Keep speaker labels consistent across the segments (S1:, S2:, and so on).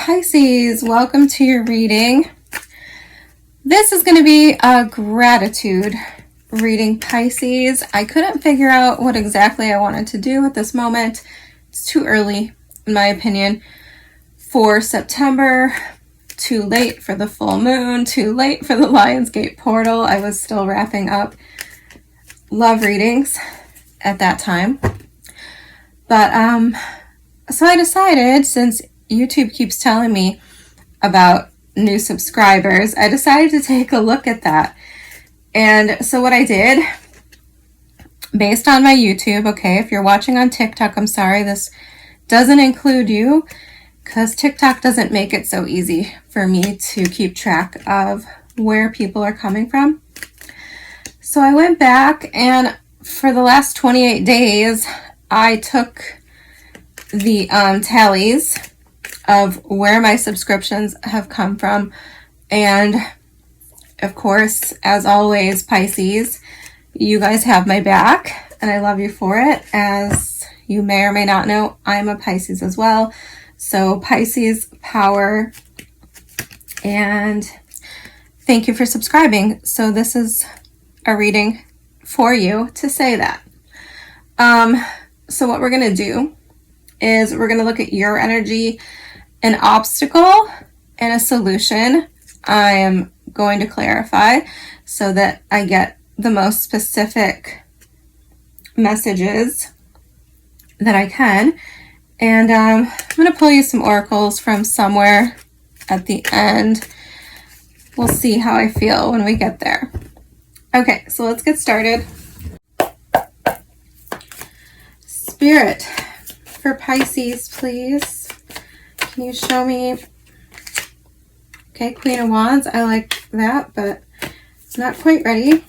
S1: Pisces, welcome to your reading. This is going to be a gratitude reading, Pisces. I couldn't figure out what exactly I wanted to do at this moment. It's too early, in my opinion, for September. Too late for the full moon. Too late for the Lionsgate portal. I was still wrapping up love readings at that time. But so I decided, since YouTube keeps telling me about new subscribers, I decided to take a look at that. And so what I did, based on my YouTube, okay, if you're watching on TikTok, I'm sorry, this doesn't include you, because TikTok doesn't make it so easy for me to keep track of where people are coming from. So I went back, and for the last 28 days, I took the tallies of where my subscriptions have come from. And of course, as always, Pisces, you guys have my back, and I love you for it. As you may or may not know, I'm a Pisces as well. So Pisces power, and thank you for subscribing. So this is a reading for you to say that. So what we're going to do is we're going to look at your energy, an obstacle, and a solution. I am going to clarify so that I get the most specific messages that I can. And I'm going to pull you some oracles from somewhere at the end. We'll see how I feel when we get there. Okay, so let's get started. Spirit, for Pisces, please. Can you show me? Okay, Queen of Wands. I like that, but it's not quite ready.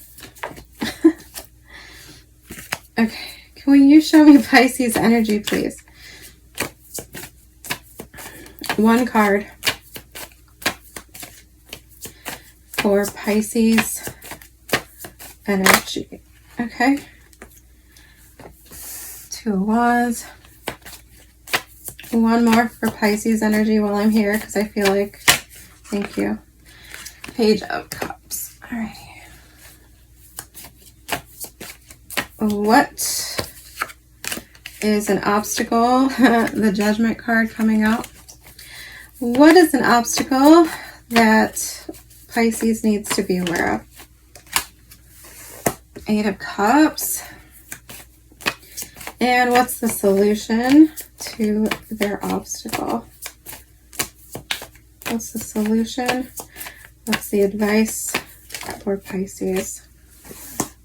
S1: Okay, can you show me Pisces energy, please? One card for Pisces energy. Okay. Two of Wands. One more for Pisces energy while I'm here, because I feel like, thank you. Page of Cups. Alrighty. What is an obstacle? The Judgment card coming out. What is an obstacle that Pisces needs to be aware of? Eight of Cups. And what's the solution to their obstacle? What's the solution? What's the advice for Pisces?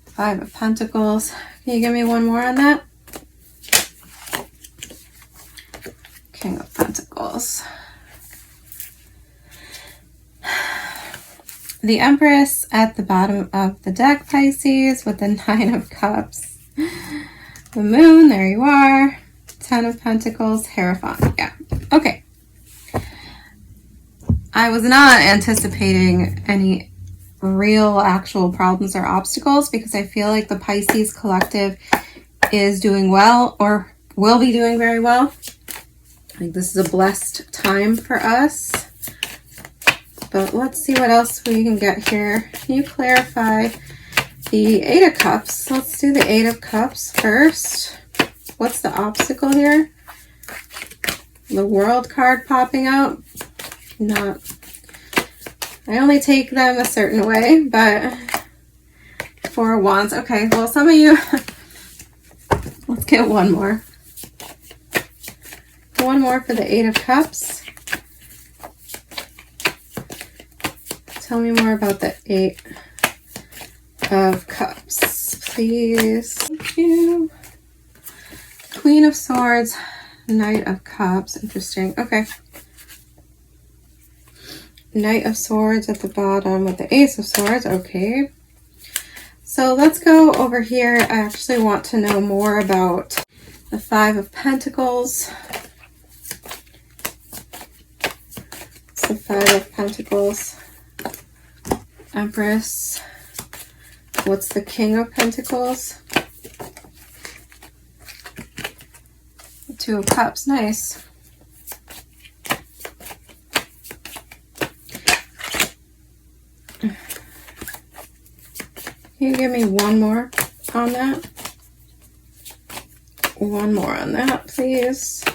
S1: Five of Pentacles. Can you give me one more on that? King of Pentacles. The Empress at the bottom of the deck, Pisces, with the Nine of Cups. The Moon, there you are. Ten of Pentacles, Hierophant. Yeah. Okay. I was not anticipating any real actual problems or obstacles, because I feel like the Pisces collective is doing well, or will be doing very well. I think this is a blessed time for us. But let's see what else we can get here. Can you clarify the Eight of Cups? Let's do the Eight of Cups first. What's the obstacle here? The World card popping out. Not. I only take them a certain way, but Four of Wands. Okay, well, some of you. Let's get one more. One more for the Eight of Cups. Tell me more about the Eight of Cups, please. Thank you. Queen of Swords, Knight of Cups. Interesting. Okay. Knight of Swords at the bottom with the Ace of Swords. Okay. So let's go over here. I actually want to know more about the Five of Pentacles. It's the Five of Pentacles. Empress. What's the King of Pentacles? Two of Cups. Nice. Can you give me one more on that? One more on that, please.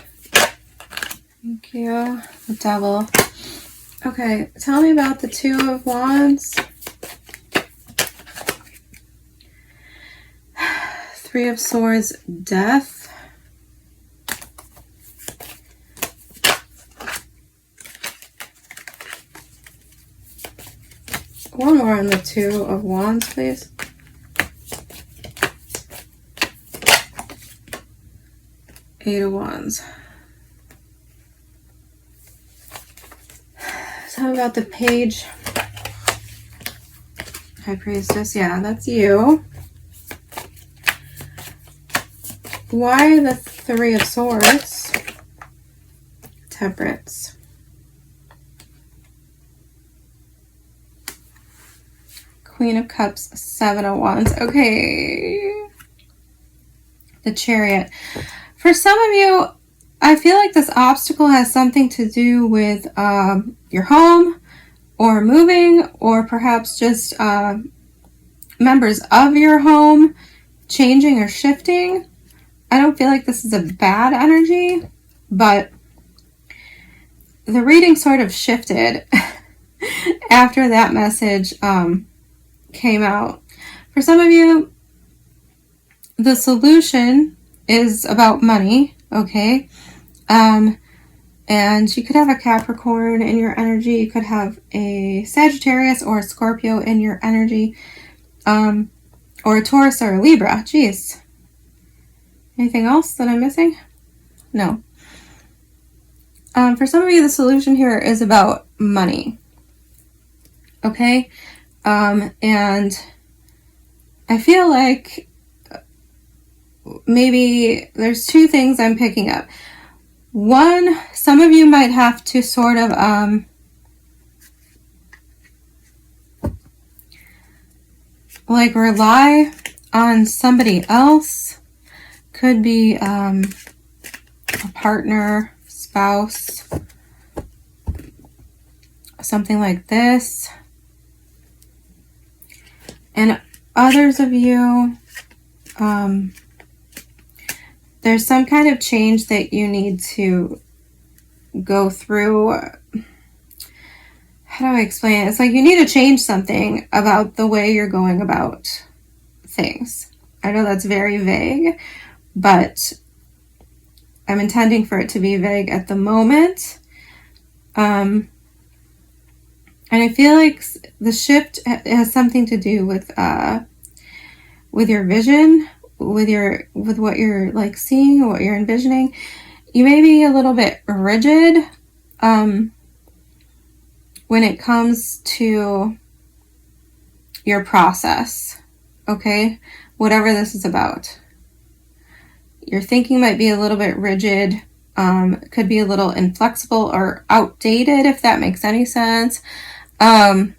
S1: Thank you. The Devil. Okay, tell me about the Two of Wands. Three of Swords, Death. One more on the Two of Wands, please. Eight of Wands. Tell me about the Page. High Priestess. Yeah, that's you. Why the Three of Swords? Temperance. Queen of Cups, Seven of Wands. Okay. The Chariot. For some of you, I feel like this obstacle has something to do with your home or moving, or perhaps just members of your home changing or shifting. I don't feel like this is a bad energy, but the reading sort of shifted after that message came out. For some of you, the solution is about money, okay? And you could have a Capricorn in your energy. You could have a Sagittarius or a Scorpio in your energy, or a Taurus or a Libra. Jeez. Anything else that I'm missing? No. For some of you, the solution here is about money. Okay? And I feel like maybe there's two things I'm picking up. One, some of you might have to sort of like rely on somebody else. Could be a partner, spouse, something like this. And others of you, there's some kind of change that you need to go through. How do I explain it? It's like you need to change something about the way you're going about things. I know that's very vague, but I'm intending for it to be vague at the moment. And I feel like the shift has something to do with your vision, with what you're like seeing, or what you're envisioning. You may be a little bit rigid when it comes to your process, okay? Whatever this is about. Your thinking might be a little bit rigid, could be a little inflexible or outdated, if that makes any sense. And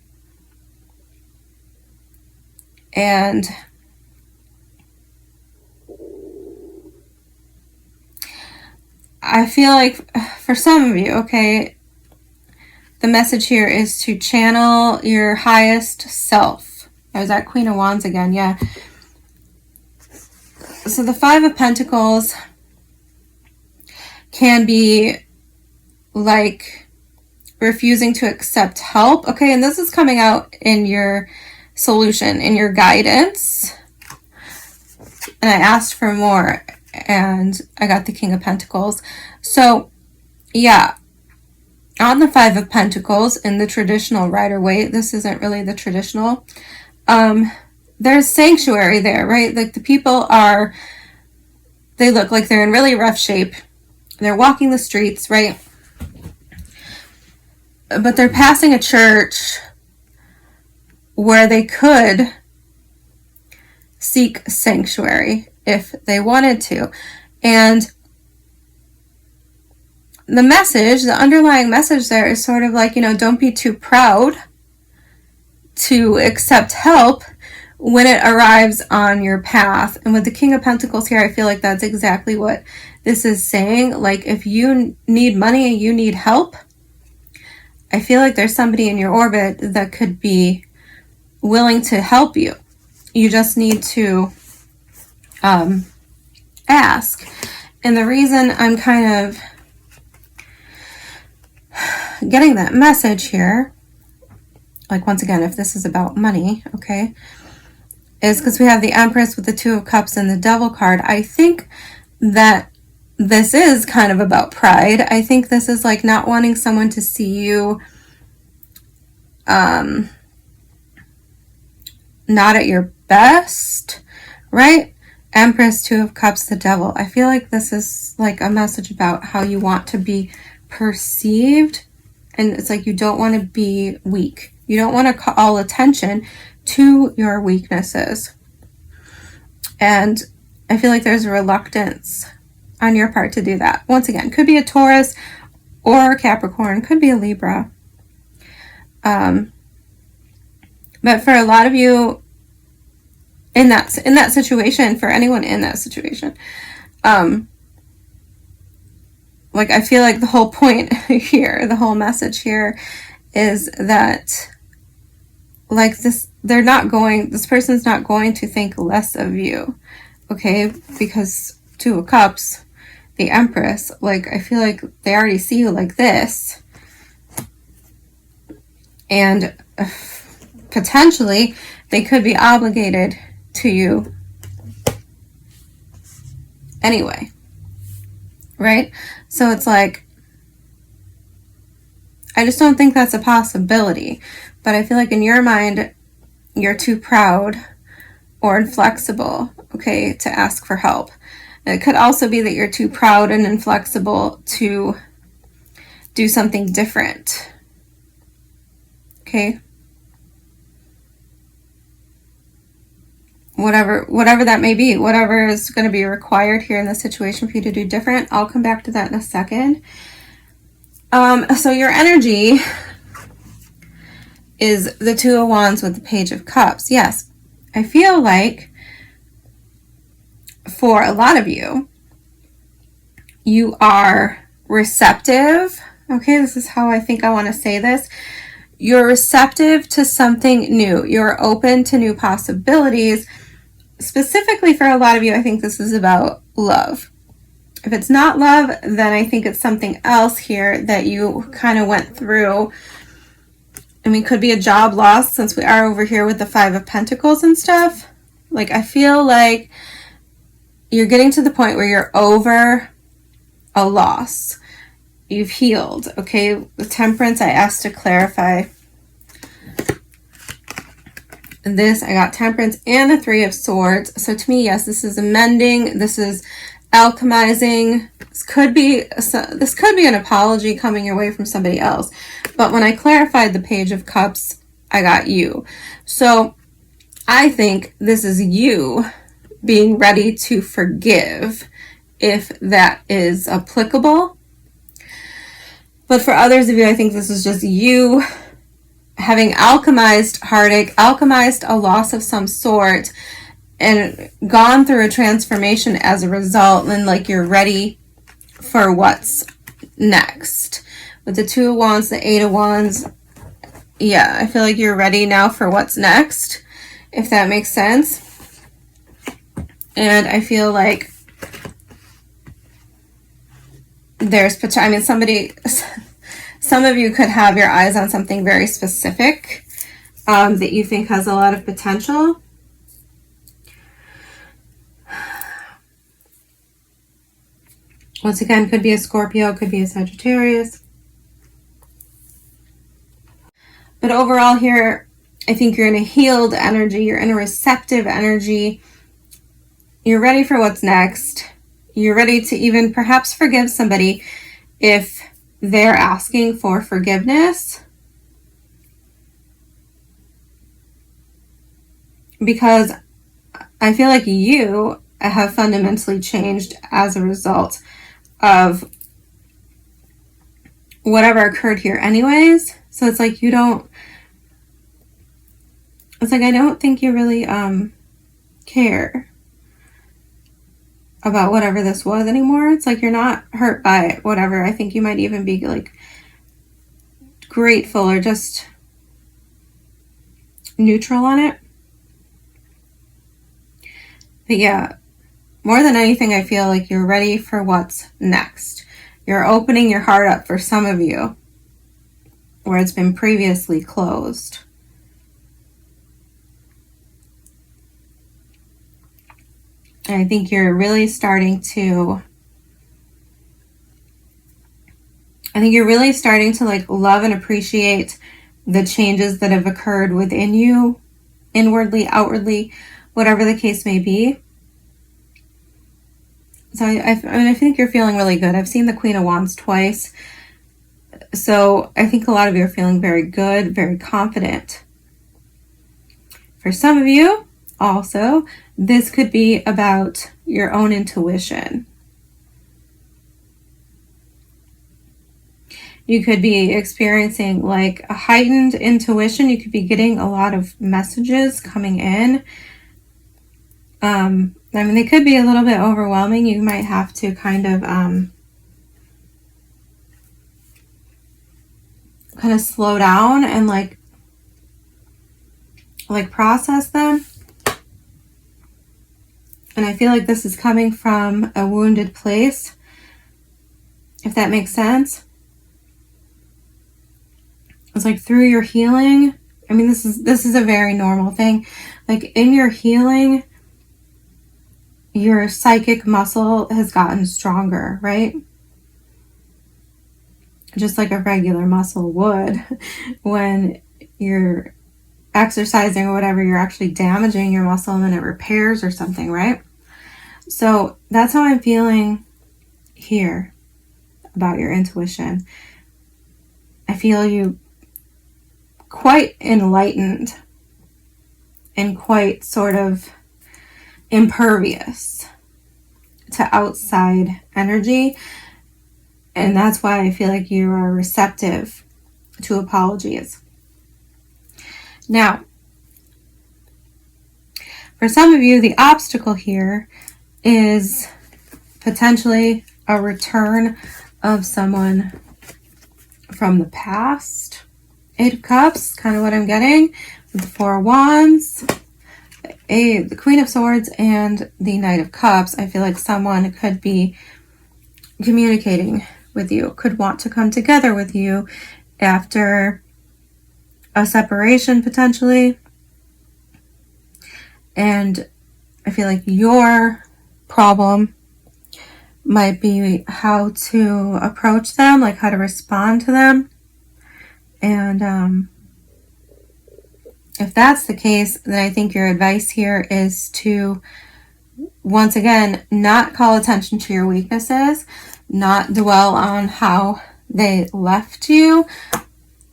S1: I feel like for some of you, okay, the message here is to channel your highest self. There's that Queen of Wands again, yeah. So the Five of Pentacles can be like refusing to accept help. Okay, and this is coming out in your solution, in your guidance. And I asked for more, and I got the King of Pentacles. So, yeah, on the Five of Pentacles in the traditional Rider-Waite, this isn't really the traditional. There's sanctuary there, right? Like the people they look like they're in really rough shape. They're walking the streets, right? But they're passing a church where they could seek sanctuary if they wanted to. And the message, the underlying message there is sort of like, don't be too proud to accept help when it arrives on your path. And with the King of Pentacles here, I feel like that's exactly what this is saying. Like, if you need money and you need help, I feel like there's somebody in your orbit that could be willing to help you. You just need to ask. And the reason I'm kind of getting that message here, like once again, if this is about money, okay, is because we have the Empress with the Two of Cups and the Devil card. I think that this is kind of about pride. I think this is like not wanting someone to see you not at your best, right? Empress, Two of Cups, the Devil. I feel like this is like a message about how you want to be perceived, and it's like you don't want to be weak. You don't want to call attention to your weaknesses. And I feel like there's a reluctance on your part to do that. Once again, could be a Taurus or a Capricorn, could be a Libra. But for a lot of you in that situation, for anyone in that situation, like I feel like the whole point here, the whole message here is that like this person's not going to think less of you, okay? Because Two of Cups, the Empress, like I feel like they already see you like this, and potentially they could be obligated to you anyway, right? So it's like, I just don't think that's a possibility. But I feel like in your mind, you're too proud or inflexible, okay, to ask for help. And it could also be that you're too proud and inflexible to do something different, okay? Whatever that may be, whatever is going to be required here in this situation for you to do different. I'll come back to that in a second. So your energy is the Two of Wands with the Page of Cups. Yes, I feel like for a lot of you, you are receptive. Okay, this is how I think I want to say this. You're receptive to something new. You're open to new possibilities. Specifically for a lot of you, I think this is about love. If it's not love, then I think it's something else here that you kind of went through. I mean, could be a job loss, since we are over here with the Five of Pentacles and stuff. Like, I feel like you're getting to the point where you're over a loss. You've healed, okay? The Temperance, I asked to clarify this. I got Temperance and the Three of Swords. So to me, yes, this is amending. This is alchemizing. This could be an apology coming your way from somebody else. But when I clarified the Page of Cups, I got you. So I think this is you being ready to forgive, if that is applicable. But for others of you, I think this is just you having alchemized heartache, alchemized a loss of some sort, and gone through a transformation as a result, and like you're ready for what's next. With the Two of Wands, the Eight of Wands, yeah, I feel like you're ready now for what's next, if that makes sense. And I feel like there's potential. I mean, some of you could have your eyes on something very specific that you think has a lot of potential. Once again, could be a Scorpio, could be a Sagittarius. But overall here, I think you're in a healed energy. You're in a receptive energy. You're ready for what's next. You're ready to even perhaps forgive somebody if they're asking for forgiveness. Because I feel like you have fundamentally changed as a result of whatever occurred here anyways. So it's like I don't think you really care about whatever this was anymore. It's like you're not hurt by it, whatever. I think you might even be like grateful or just neutral on it. But yeah, more than anything, I feel like you're ready for what's next. You're opening your heart up for some of you where it's been previously closed. And I think you're really starting to like love and appreciate the changes that have occurred within you, inwardly, outwardly, whatever the case may be. So I think you're feeling really good. I've seen the Queen of Wands twice. So I think a lot of you are feeling very good, very confident. For some of you, also, this could be about your own intuition. You could be experiencing like a heightened intuition. You could be getting a lot of messages coming in. I mean, they could be a little bit overwhelming. You might have to kind of slow down and like process them. And I feel like this is coming from a wounded place, if that makes sense. It's like through your healing. I mean, this is a very normal thing. Like in your healing, your psychic muscle has gotten stronger, right? Just like a regular muscle would. When you're exercising or whatever, you're actually damaging your muscle and then it repairs or something, right? So that's how I'm feeling here about your intuition. I feel you quite enlightened and quite sort of impervious to outside energy. And that's why I feel like you are receptive to apologies. Now, for some of you, the obstacle here is potentially a return of someone from the past. 8 of Cups, kind of what I'm getting. With the 4 of Wands, the Queen of Swords, and the Knight of Cups. I feel like someone could be communicating with you, could want to come together with you after a separation potentially. And I feel like your problem might be how to approach them, like how to respond to them. And if that's the case, then I think your advice here is to, once again, not call attention to your weaknesses, not dwell on how they left you,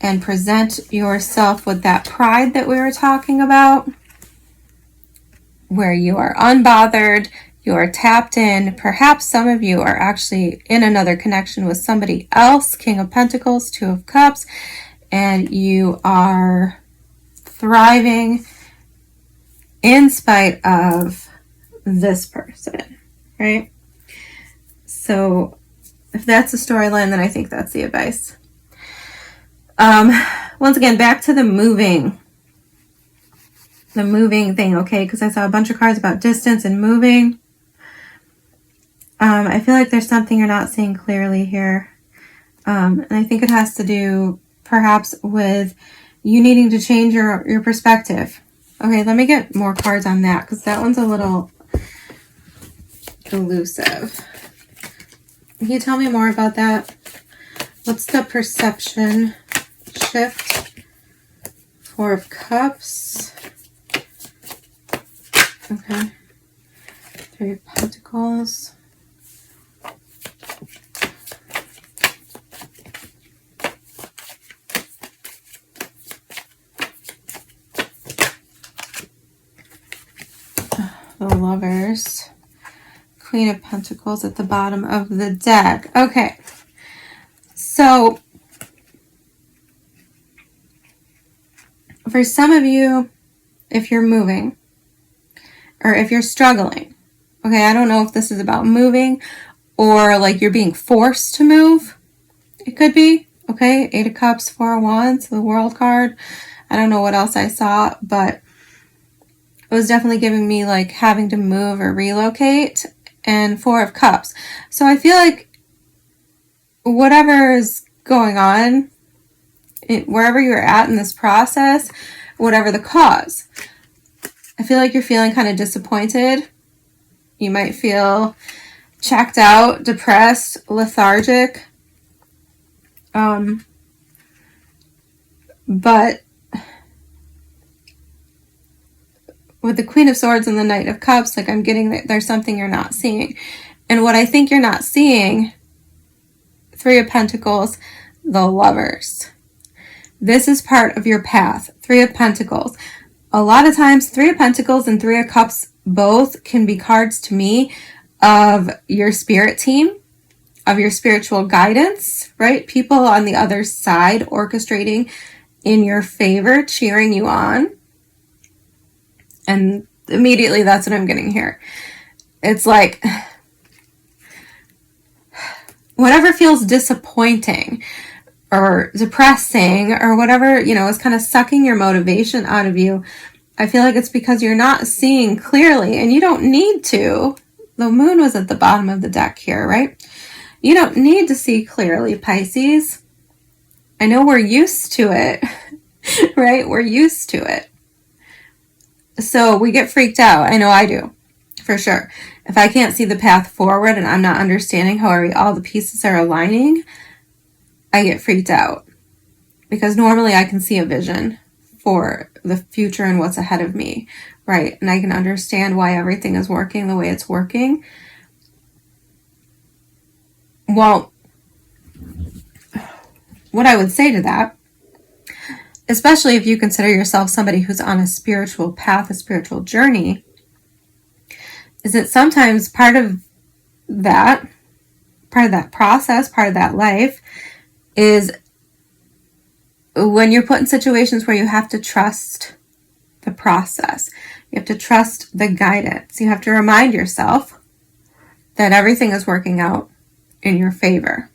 S1: and present yourself with that pride that we were talking about, where you are unbothered, you are tapped in. Perhaps some of you are actually in another connection with somebody else, King of Pentacles, 2 of Cups, and you are thriving in spite of this person, right? So if that's the storyline, then I think that's the advice. Once again, back to the moving thing, okay? Because I saw a bunch of cards about distance and moving. I feel like there's something you're not seeing clearly here. And I think it has to do perhaps with you needing to change your perspective. Okay, let me get more cards on that because that one's a little elusive. Can you tell me more about that? What's the perception shift? 4 of Cups. Okay. 3 of Pentacles. The Lovers. Queen of Pentacles at the bottom of the deck. Okay. So, for some of you, if you're moving, or if you're struggling, okay, I don't know if this is about moving or like you're being forced to move. It could be, okay, 8 of Cups, 4 of Wands, the World card. I don't know what else I saw, but it was definitely giving me like having to move or relocate, and Four of Cups. So I feel like whatever is going on, wherever you're at in this process, whatever the cause, I feel like you're feeling kind of disappointed. You might feel checked out, depressed, lethargic. But with the Queen of Swords and the Knight of Cups, like I'm getting that there's something you're not seeing. And what I think you're not seeing, Three of Pentacles, the Lovers. This is part of your path. Three of Pentacles. A lot of times, Three of Pentacles and Three of Cups both can be cards to me of your spirit team, of your spiritual guidance, right? People on the other side orchestrating in your favor, cheering you on. And immediately that's what I'm getting here. It's like whatever feels disappointing or depressing or whatever, is kind of sucking your motivation out of you. I feel like it's because you're not seeing clearly, and you don't need to. The moon was at the bottom of the deck here, right? You don't need to see clearly, Pisces. I know we're used to it, right? We're used to it. So we get freaked out. I know I do, for sure. If I can't see the path forward and I'm not understanding how all the pieces are aligning, I get freaked out. Because normally I can see a vision for the future and what's ahead of me, right? And I can understand why everything is working the way it's working. Well, what I would say to that, especially if you consider yourself somebody who's on a spiritual path, a spiritual journey, is that sometimes part of that process, part of that life is when you're put in situations where you have to trust the process. You have to trust the guidance. You have to remind yourself that everything is working out in your favor.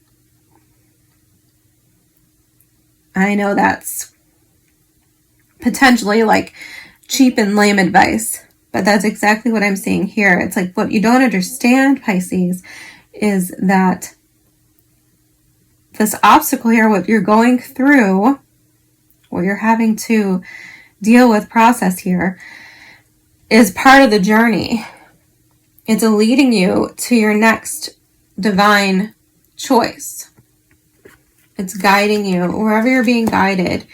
S1: I know that's potentially like cheap and lame advice, but that's exactly what I'm seeing here. It's like what you don't understand, Pisces, is that this obstacle here, what you're going through, what you're having to deal with, process here, is part of the journey. It's leading you to your next divine choice. It's guiding you. Wherever you're being guided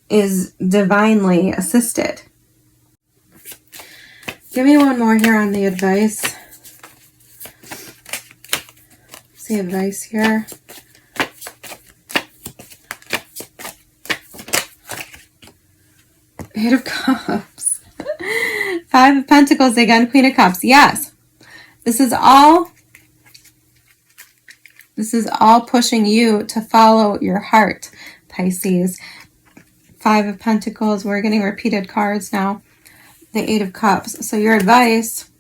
S1: is divinely assisted. Give me one more here on the advice. See advice here. Eight of Cups. Five of Pentacles again. Queen of Cups. Yes. This is all pushing you to follow your heart, Pisces. Five of Pentacles. We're getting repeated cards now. The Eight of Cups. So your advice,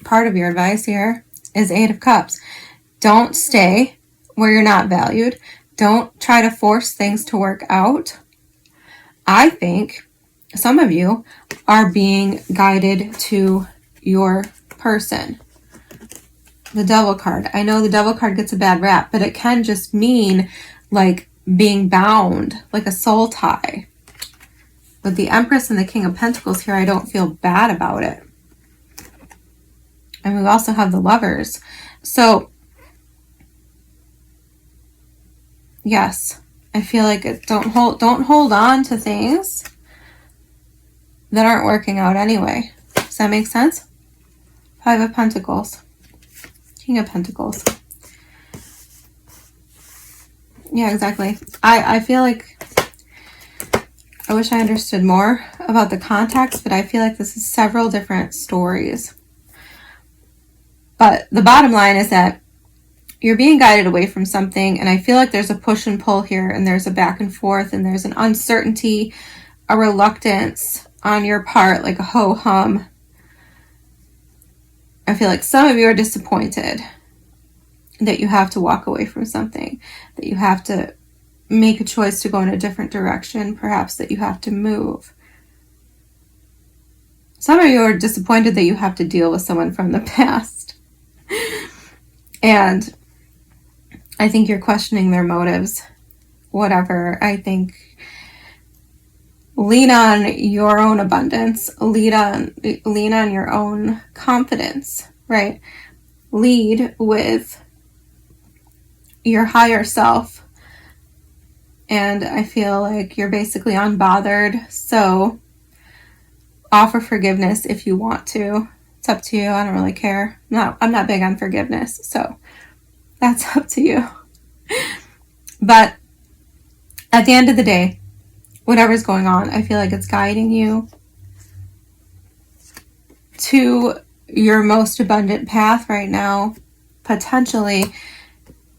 S1: part of your advice here, is Eight of Cups. Don't stay where you're not valued. Don't try to force things to work out. I think some of you are being guided to your person. The Devil card. I know the Devil card gets a bad rap, but it can just mean like being bound, like a soul tie. With the Empress and the King of Pentacles here, I don't feel bad about it. And we also have the Lovers. So, yes, I feel like don't hold on to things that aren't working out anyway. Does that make sense? Five of Pentacles. King of Pentacles. Yeah, exactly. I feel like I wish I understood more about the context, but I feel like this is several different stories. But the bottom line is that you're being guided away from something, and I feel like there's a push and pull here, and there's a back and forth, and there's an uncertainty, a reluctance on your part, like a ho-hum. I feel like some of you are disappointed that you have to walk away from something, that you have to make a choice to go in a different direction, perhaps that you have to move. Some of you are disappointed that you have to deal with someone from the past. And I think you're questioning their motives. Whatever. I think lean on your own abundance. Lean on your own confidence, right? Lead with your higher self. And I feel like you're basically unbothered. So offer forgiveness if you want to. It's up to you. I don't really care. I'm not big on forgiveness. So that's up to you. But at the end of the day, whatever's going on, I feel like it's guiding you to your most abundant path right now. Potentially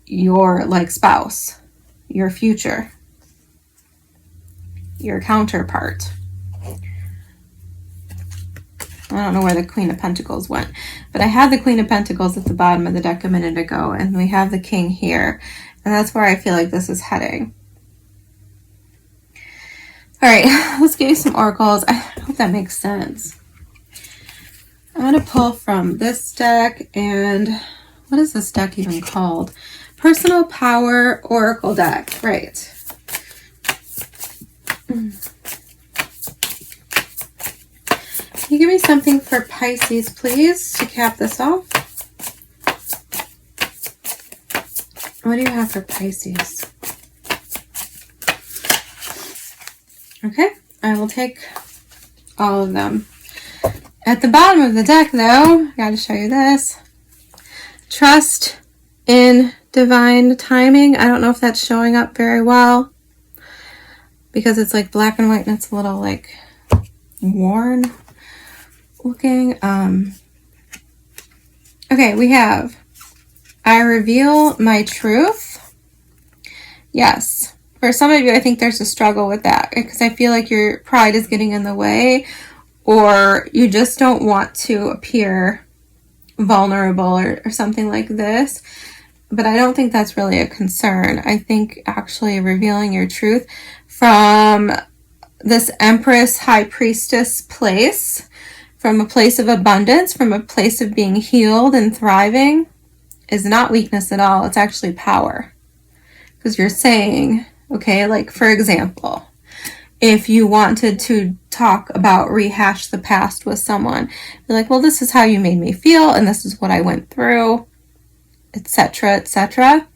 S1: your spouse, your future, your counterpart. I don't know where the Queen of Pentacles went, but I had the Queen of Pentacles at the bottom of the deck a minute ago, and we have the King here, and that's where I feel like this is heading. All right, let's get you some oracles. I hope that makes sense. I'm going to pull from this deck, and what is this deck even called? Personal Power Oracle deck, right. Can you give me something for Pisces, please, to cap this off? What do you have for Pisces? Okay, I will take all of them. At the bottom of the deck, though, I got to show you this. Trust in divine timing. I don't know if that's showing up very well because it's like black and white and it's a little like worn looking. Okay, we have I reveal my truth. Yes. For some of you, I think there's a struggle with that because I feel like your pride is getting in the way, or you just don't want to appear vulnerable or something like this. But I don't think that's really a concern. I think actually revealing your truth from this Empress High Priestess place, from a place of abundance, from a place of being healed and thriving, is not weakness at all. It's actually power. Because you're saying, okay, like for example, if you wanted to talk about rehash the past with someone, you're like, well, this is how you made me feel and this is what I went through, etc., etc.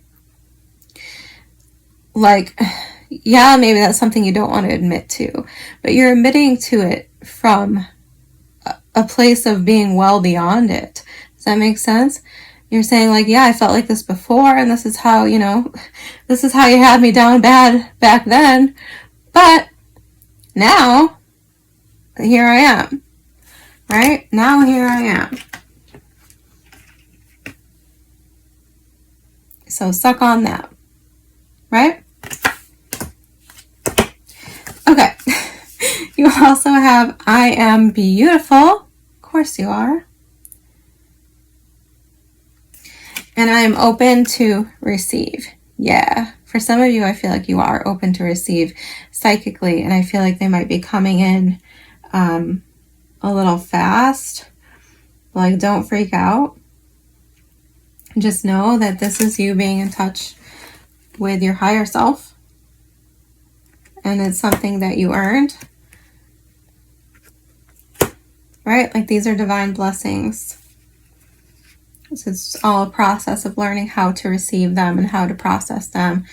S1: Like, yeah, maybe that's something you don't want to admit to, but you're admitting to it from a place of being well beyond it. Does that make sense? You're saying like, yeah, I felt like this before and this is how, this is how you had me down bad back then. But now, here I am. Right? Now here I am. So suck on that. Right? Okay. You also have I am beautiful. Of course you are. And I am open to receive. Yeah. For some of you, I feel like you are open to receive psychically. And I feel like they might be coming in a little fast. Like, don't freak out. Just know that this is you being in touch with your higher self. And it's something that you earned. Right? Like, these are divine blessings. So it's all a process of learning how to receive them and how to process them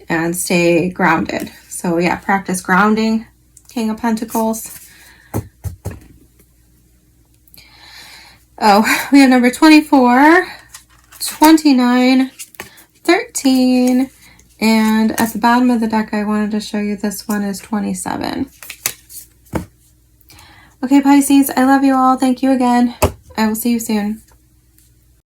S1: and stay grounded. So yeah, practice grounding, King of Pentacles. Oh, we have number 24, 29, 13, and at the bottom of the deck, I wanted to show you this one is 27. Okay, Pisces, I love you all. Thank you again. I will see you soon.